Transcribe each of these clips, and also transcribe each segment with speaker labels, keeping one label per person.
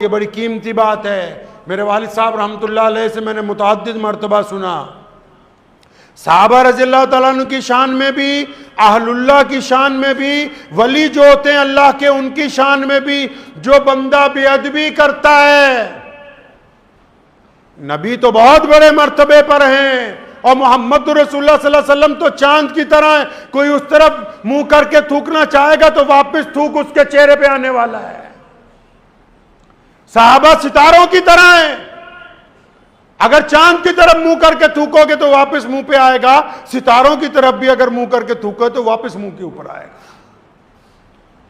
Speaker 1: ये बड़ी कीमती बात है। मेरे वालिद साहब रहमतुल्लाह अलैह से मैंने मुतअद्दिद मरतबा सुना, साहबा रज़ियल्लाहु तआला अन्हु की शान में भी, अहलुल्लाह की शान में भी, वली जो होते हैं अल्लाह के उनकी शान में भी, जो बंदा बेअदबी करता है, नबी तो बहुत बड़े मर्तबे पर हैं और मोहम्मद रसूलुल्लाह सल्लल्लाहु अलैहि वसल्लम तो चांद की तरह है। कोई उस तरफ मुंह करके थूकना चाहेगा तो वापस थूक उसके चेहरे पे आने वाला है। साहबा सितारों की तरह है, अगर चांद की तरफ मुंह करके थूकोगे तो वापस मुंह पे आएगा, सितारों की तरफ भी अगर मुंह करके थूको तो वापस मुंह के ऊपर आएगा।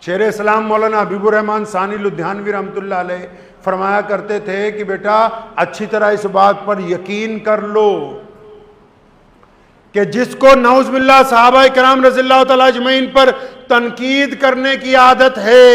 Speaker 1: शेर इस्लाम मौलाना हबीबुर रहमान सानी लुधियानवी रहमतुल्लाह अलैह फरमाया करते थे कि बेटा अच्छी तरह इस बात पर यकीन कर लो कि जिसको नऊज़ बिल्लाह सहाबा किराम रज़ियल्लाहु तआला अजमईन पर तनकीद करने की आदत है,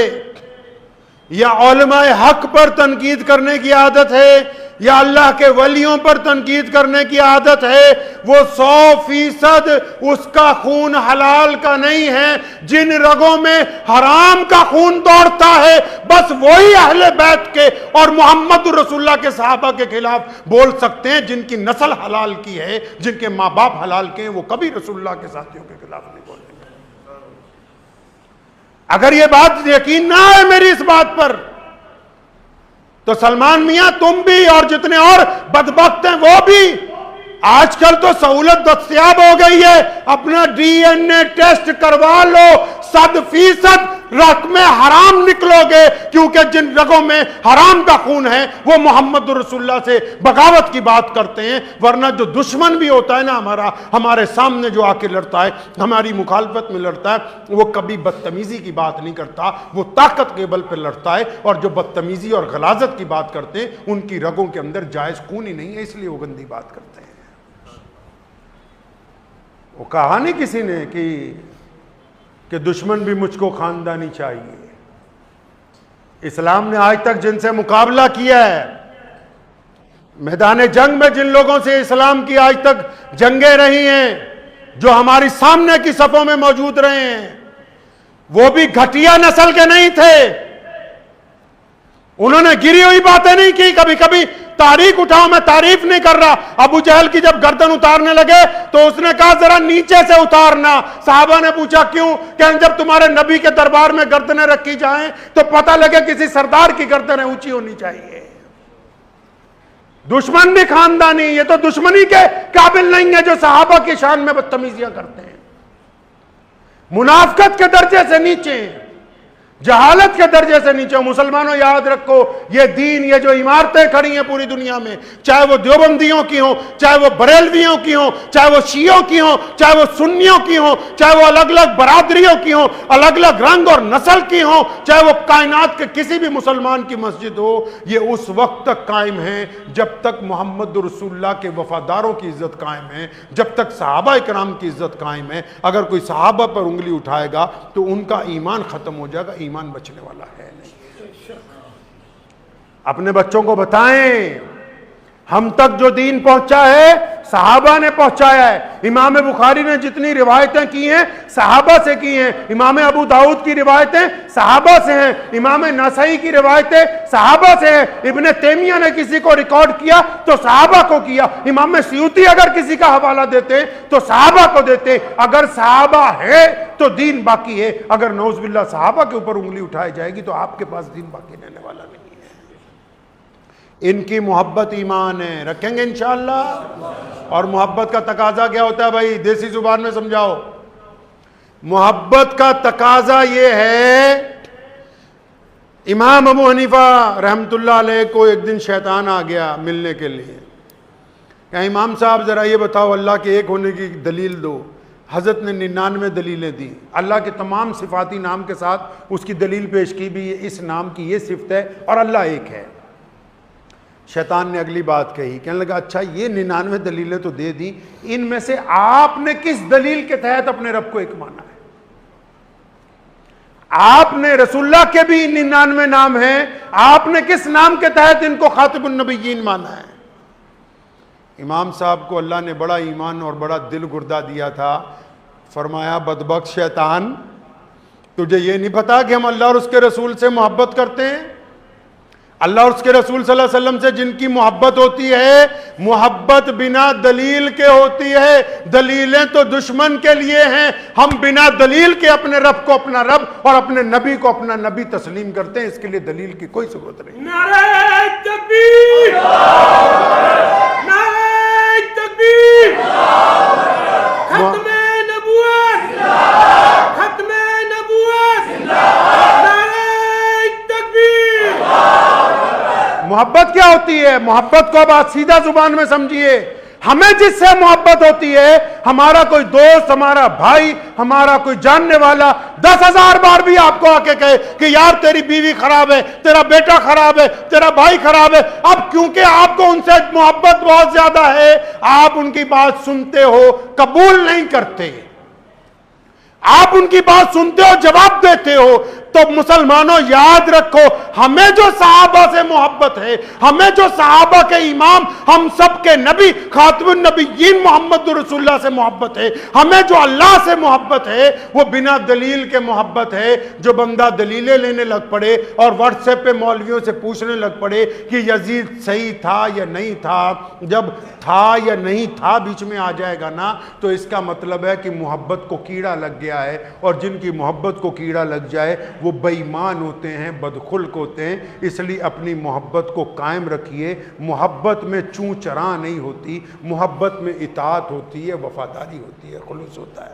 Speaker 1: या उलमाए हक पर तनकीद करने की आदत है, या अल्लाह के वलियों पर तनकीद करने की आदत है, वो 100% उसका खून हलाल का नहीं है। जिन रगों में हराम का खून दौड़ता है बस वही अहले बैत के और मोहम्मद रसूलुल्लाह के सहाबा के खिलाफ बोल सकते हैं। जिनकी नस्ल हलाल की है, जिनके माँ बाप हलाल के हैं, वो कभी रसूलुल्लाह के साथियों के खिलाफ नहीं बोलेंगे। अगर ये बात यकीन ना है मेरी इस बात पर, तो सलमान मियां तुम भी और जितने और बदबख्त हैं वो भी, आजकल तो सहूलत दस्तयाब हो गई है, अपना डीएनए टेस्ट करवा लो, 100% रग में हराम निकलोगे, क्योंकि जिन रगों में हराम का खून है वो मोहम्मद रसूलुल्लाह से बगावत की बात करते हैं। वरना जो दुश्मन भी होता है ना हमारा, हमारे सामने जो आके लड़ता है, हमारी मुखालफत में लड़ता है, वो कभी बदतमीजी की बात नहीं करता, वो ताकत के बल पर लड़ता है। और जो बदतमीजी और गलाजत की बात करते हैं उनकी रगों के अंदर जायज खून ही नहीं है, इसलिए वो गंदी बात करते हैं। वो कहा नहीं किसी ने कि दुश्मन भी मुझको खानदानी चाहिए। इस्लाम ने आज तक जिनसे मुकाबला किया है, मैदान जंग में जिन लोगों से इस्लाम की आज तक जंगें रही हैं, जो हमारी सामने की सफों में मौजूद रहे हैं, वो भी घटिया नस्ल के नहीं थे। उन्होंने गिरी हुई बातें नहीं की। कभी कभी तारीख उठाओ, मैं तारीफ नहीं कर रहा, अबू जहल की जब गर्दन उतारने लगे तो उसने कहा जरा नीचे से उतारना। साहबा ने पूछा क्यों? कि जब तुम्हारे नबी के दरबार में गर्दनें रखी जाएं तो पता लगे किसी सरदार की गर्दनें ऊंची होनी चाहिए। दुश्मन भी खानदानी, ये तो दुश्मनी के काबिल नहीं है जो साहबा की शान में बदतमीजियां करते हैं। मुनाफिकत के दर्जे से नीचे, जहालत के दर्जे से नीचे। मुसलमानों याद रखो, ये दीन, ये जो इमारतें खड़ी हैं पूरी दुनिया में, चाहे वो देवबंदियों की हो, चाहे वो बरेलवियों की हो, चाहे वो शियों की हो, चाहे वो सुन्नियों की हो, चाहे वो अलग अलग बरादरियों की हो, अलग अलग रंग और नस्ल की हो, चाहे वो कायनात के किसी भी मुसलमान की मस्जिद हो, ये उस वक्त तक कायम है जब तक मोहम्मद रसूलुल्लाह के वफादारों की इज्जत कायम है, जब तक सहाबा इकराम की इज्जत कायम है। अगर कोई सहाबा पर उंगली उठाएगा तो उनका ईमान खत्म हो जाएगा, ईमान बचने वाला है नहीं। अपने बच्चों को बताएं, हम तक जो दीन पहुंचा है सहाबा ने पहुंचाया है। इमाम बुखारी ने जितनी रिवायतें की हैं सहाबा से की हैं, इमाम अबू दाऊद की रिवायतें सहाबा से हैं, इमाम नसई की रिवायतें सहाबा से हैं, इब्ने तैमिया ने किसी को रिकॉर्ड किया तो सहाबा को किया, इमाम सयूती अगर किसी का हवाला देते तो सहाबा को देते। अगर सहाबा है तो दीन बाकी है, अगर नऊज़ बिल्लाह सहाबा के ऊपर उंगली उठाई जाएगी तो आपके पास दीन बाकी रहने वाला नहीं है। इनकी मोहब्बत ईमान है, रखेंगे इंशाअल्लाह। और मोहब्बत का तकाजा क्या होता है भाई, देसी जुबान में समझाओ। मोहब्बत का तकाजा ये है, इमाम अबू हनीफा रहमतुल्लाह अलैह को एक दिन शैतान आ गया मिलने के लिए। क्या इमाम साहब जरा ये बताओ अल्लाह के एक होने की दलील दो। हजरत ने 99 दलीलें दी, अल्लाह के तमाम सिफाती नाम के साथ उसकी दलील पेश की भी, इस नाम की ये सिफत है और अल्लाह एक है। शैतान ने अगली बात कही, कहने लगा अच्छा ये 99 दलीलें तो दे दी, इनमें से आपने किस दलील के तहत अपने रब को एक माना है? आपने रसूलुल्लाह के भी 99 नाम हैं, आपने किस नाम के तहत इनको खातिबुन नबिय्यीन माना है? इमाम साहब को अल्लाह ने बड़ा ईमान और बड़ा दिल गुर्दा दिया था। फरमाया बदबख्त शैतान, तुझे ये नहीं पता कि हम अल्लाह और उसके रसूल से मोहब्बत करते हैं? अल्लाह और उसके रसूल सल्लल्लाहु अलैहि वसल्लम से जिनकी मोहब्बत होती है, मोहब्बत बिना दलील के होती है। दलीलें तो दुश्मन के लिए हैं। हम बिना दलील के अपने रब को अपना रब और अपने नबी को अपना नबी तस्लीम करते हैं। इसके लिए दलील की कोई जरूरत नहीं।
Speaker 2: नारे तकबीर, नारे तकबीर, खत्मे नबूवत, खत्मे नबूवत, नारे तकबीर।
Speaker 1: मोहब्बत क्या होती है? मोहब्बत को अब आप सीधा जुबान में समझिए। हमें जिससे मोहब्बत होती है, हमारा कोई दोस्त, हमारा भाई, हमारा कोई जानने वाला 10,000 बार भी आपको आके कहे कि यार तेरी बीवी खराब है, तेरा बेटा खराब है, तेरा भाई खराब है, अब क्योंकि आपको उनसे मोहब्बत बहुत ज्यादा है, आप उनकी बात सुनते हो, कबूल नहीं करते। आप उनकी बात सुनते हो, जवाब देते हो। तो मुसलमानों याद रखो, हमें जो सहाबा से मोहब्बत है, हमें जो सहाबा के इमाम, हम सब के नबी खातमुन नबीयीन मोहम्मद रसूलुल्लाह से मोहब्बत है, हमें जो अल्लाह से मोहब्बत है, वो बिना दलील के मोहब्बत है। जो बंदा दलीलें लेने लग पड़े और व्हाट्सएप पे मौलवियों से पूछने लग पड़े कि यजीद सही था या नहीं था, जब था या नहीं था बीच में आ जाएगा ना, तो इसका मतलब है कि मोहब्बत को कीड़ा लग गया है। और जिनकी मोहब्बत को कीड़ा लग जाए वो बेईमान होते हैं, बदखुल्क होते हैं। इसलिए अपनी मोहब्बत को कायम रखिए। मोहब्बत में चूं चरा नहीं होती, मोहब्बत में इताअत होती है, वफादारी होती है, खुलूस होता है।